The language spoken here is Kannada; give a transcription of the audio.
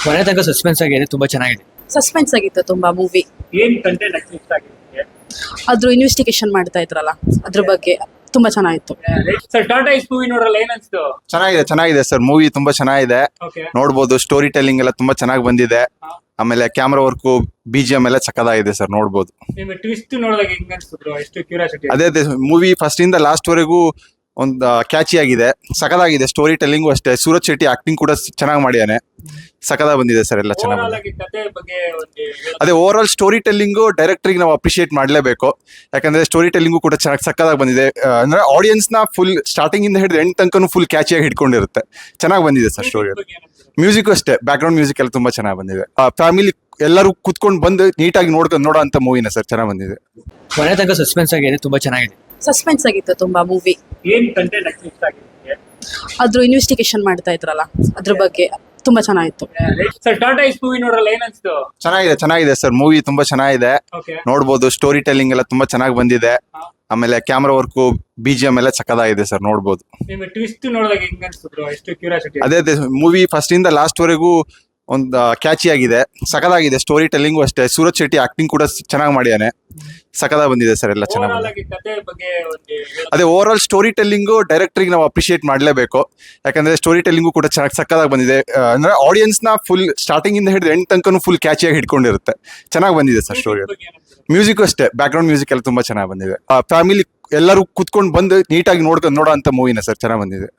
ಕೊನೆ ತನಕ ಸಸ್ಪೆನ್ಸ್ ಆಗಿದೆ, ತುಂಬಾ ಚೆನ್ನಾಗಿದೆ. ಸಸ್ಪೆನ್ಸ್ ಆಗಿತ್ತು ತುಂಬಾ ಮೂವಿ. ಏನ್ ಕಂಟೆಂಟ್ ಇಷ್ಟ ಆಗಿದೆ ಅದ್ರ ಇನ್ವೆಸ್ಟಿಗೇಷನ್ ಮಾಡ್ತಾ ಇದ್ರಲ್ಲ ಅದ್ರ ಬಗ್ಗೆ ತುಂಬಾ ಚೆನ್ನಾಗಿತ್ತು. ಸರ್ ಟಾಟಾ ಇಸ್ ಮೂವಿ ನೋಡ್ರಲ್ಲ ಏನ್ ಅನ್ಸ್ತು? ಚೆನ್ನಾಗಿದೆ ಸರ್. ಮೂವಿ ತುಂಬಾ ಚೆನ್ನಾಗಿದೆ, ಓಕೆ ನೋಡ್ಬೋದು. ಸ್ಟೋರಿ ಟೆಲ್ಲಿಂಗ್ ಎಲ್ಲ ತುಂಬಾ ಚೆನ್ನಾಗಿ ಬಂದಿದೆ. ಆಮೇಲೆ ಕ್ಯಾಮ್ರಾ ವರ್ಕು, BGM ಎಲ್ಲ ಸಕ್ಕದಾಗಿದೆ ಸರ್, ನೋಡ್ಬೋದು. ನಿಮ್ಗೆ ಟ್ವಿಸ್ಟ್ ನೋಡಿದಾಗ ಹೆಂಗ್ ಅನ್ಸ್ತು? ಎಷ್ಟು ಕ್ಯೂರಿಯಾಸಿಟಿ. ಅದೇ ಮೂವಿ ಫಸ್ಟ್ ಇಂದ ಲಾಸ್ಟ್ ವರೆಗೂ ಒಂದು ಕ್ಯಾಚಿ ಆಗಿದೆ, ಸಕದಾಗಿದೆ. ಸ್ಟೋರಿ ಟೆಲ್ಲಿಂಗು ಅಷ್ಟೇ. ಸೂರಜ್ ಶೆಟ್ಟಿ ಆಕ್ಟಿಂಗ್ ಕೂಡ ಚೆನ್ನಾಗಿ ಮಾಡಿದಾನೆ, ಸಕದ ಬಂದಿದೆ ಸರ್, ಎಲ್ಲ ಚೆನ್ನಾಗಿ ಓವರಾಲ್ ಬಂದಿದೆ. ಆಗಿ ಕತೆ ಬಗ್ಗೆ ಅದೇ ಓವರ್ ಆಲ್ ಸ್ಟೋರಿ ಟೆಲ್ಲಿಂಗು ಡೈರೆಕ್ಟರ್ಗೆ ನಾವು ಅಪ್ರಿಶಿಯೇಟ್ ಮಾಡಲೇಬೇಕು. ಯಾಕಂದ್ರೆ ಸ್ಟೋರಿ ಟೆಲ್ಲಿಂಗು ಕೂಡ ಚೆನ್ನಾಗಿ ಸಕ್ಕದಾಗಿ ಬಂದಿದೆ. ಅಂದ್ರೆ ಆಡಿಯನ್ಸ್ ನ ಫುಲ್ ಸ್ಟಾರ್ಟಿಂಗ್ ಇಂದ ಹಿಡಿದು ಎಂಡ್ ತನಕನೂ ಫುಲ್ ಕ್ಯಾಚಿಯಾಗಿ ಹಿಡ್ಕೊಂಡಿರುತ್ತೆ. ಚೆನ್ನಾಗಿ ಬಂದಿದೆ ಸರ್ ಸ್ಟೋರಿ. ಮ್ಯೂಸಿಕ್ ಅಷ್ಟೇ, ಬ್ಯಾಕ್ ಗ್ರೌಂಡ್ ಮ್ಯೂಸಿಕ್ ಎಲ್ಲ ತುಂಬಾ ಚೆನ್ನಾಗಿ ಬಂದಿದೆ. ಫ್ಯಾಮಿಲಿ ಎಲ್ಲರೂ ಕುತ್ಕೊಂಡು ಬಂದು ನೀಟಾಗಿ ನೋಡೋ ಅಂತ ಮೂವಿನ ಸರ್, ಚೆನ್ನಾಗಿ ಬಂದಿದೆ. ಕೊನೆ ತನಕ ಸಸ್ಪೆನ್ಸ್ ಆಗಿದೆ, ತುಂಬಾ ಚೆನ್ನಾಗಿದೆ. ಸಸ್ಪೆನ್ಸ್ ಆಗಿತ್ತು ತುಂಬಾ ಮೂವಿ. ಏನ್ ಕಂಟೆಂಟ್ ಇಷ್ಟ ಆಗಿದೆ? ಅದ್ರ ಇನ್ವೆಸ್ಟಿಗೇಷನ್ ಮಾಡ್ತಾ ಇದ್ರಲ್ಲ ಅದ್ರ ಬಗ್ಗೆ ತುಂಬಾ ಚೆನ್ನಾಗಿತ್ತು. ಸರ್ ಟಾಟಾ ಇಸ್ ಮೂವಿ ನೋಡ್ರಲ್ಲ ಏನ್ ಅನ್ಸ್ತು? ಚೆನ್ನಾಗಿದೆ ಸರ್. ಮೂವಿ ತುಂಬಾ ಚೆನ್ನಾಗಿದೆ, ಓಕೆ ನೋಡ್ಬೋದು. ಸ್ಟೋರಿ ಟೆಲ್ಲಿಂಗ್ ಎಲ್ಲ ತುಂಬಾ ಚೆನ್ನಾಗಿ ಬಂದಿದೆ. ಆಮೇಲೆ ಕ್ಯಾಮ್ರಾ ವರ್ಕು, BGM ಎಲ್ಲ ಸಕ್ಕದಾಗಿದೆ ಸರ್, ನೋಡ್ಬೋದು. ನಿಮ್ಗೆ ಟ್ವಿಸ್ಟ್ ನೋಡಿದಾಗ ಹೆಂಗ್ ಅನ್ಸ್ತು? ಎಷ್ಟು ಕ್ಯೂರಿಯಾಸಿಟಿ. ಅದೇ ಮೂವಿ ಫಸ್ಟ್ ಇಂದ ಲಾಸ್ಟ್ ವರೆಗೂ ಒಂದು ಕ್ಯಾಚಿ ಆಗಿದೆ, ಸಕದಾಗಿದೆ. ಸ್ಟೋರಿ ಟೆಲ್ಲಿಂಗು ಅಷ್ಟೇ. ಸೂರಜ್ ಶೆಟ್ಟಿ ಆಕ್ಟಿಂಗ್ ಕೂಡ ಚೆನ್ನಾಗಿ ಮಾಡಿದಾನೆ, ಸಕದ ಬಂದಿದೆ ಸರ್, ಎಲ್ಲ ಚೆನ್ನಾಗಿ ಓವರಾಲ್ ಬಂದಿದೆ. ಆಗಿ ಕತೆ ಬಗ್ಗೆ ಅದೇ ಓವರ್ ಆಲ್ ಸ್ಟೋರಿ ಟೆಲ್ಲಿಂಗು ಡೈರೆಕ್ಟರ್ಗೆ ನಾವು ಅಪ್ರಿಶಿಯೇಟ್ ಮಾಡಲೇಬೇಕು. ಯಾಕಂದ್ರೆ ಸ್ಟೋರಿ ಟೆಲ್ಲಿಂಗು ಕೂಡ ಚೆನ್ನಾಗಿ ಸಕ್ಕದಾಗಿ ಬಂದಿದೆ. ಅಂದ್ರೆ ಆಡಿಯನ್ಸ್ ನ ಫುಲ್ ಸ್ಟಾರ್ಟಿಂಗ್ ಇಂದ ಹಿಡಿದು ಎಂಡ್ ತನಕನೂ ಫುಲ್ ಕ್ಯಾಚಿಯಾಗಿ ಹಿಡ್ಕೊಂಡಿರುತ್ತೆ. ಚೆನ್ನಾಗಿ ಬಂದಿದೆ ಸರ್ ಸ್ಟೋರಿ. ಮ್ಯೂಸಿಕ್ ಅಷ್ಟೇ, ಬ್ಯಾಕ್ ಗ್ರೌಂಡ್ ಮ್ಯೂಸಿಕ್ ಎಲ್ಲ ತುಂಬಾ ಚೆನ್ನಾಗಿ ಬಂದಿದೆ. ಫ್ಯಾಮಿಲಿ ಎಲ್ಲರೂ ಕುತ್ಕೊಂಡು ಬಂದು ನೀಟಾಗಿ ನೋಡೋ ಅಂತ ಮೂವಿನ ಸರ್, ಚೆನ್ನಾಗಿ ಬಂದಿದೆ.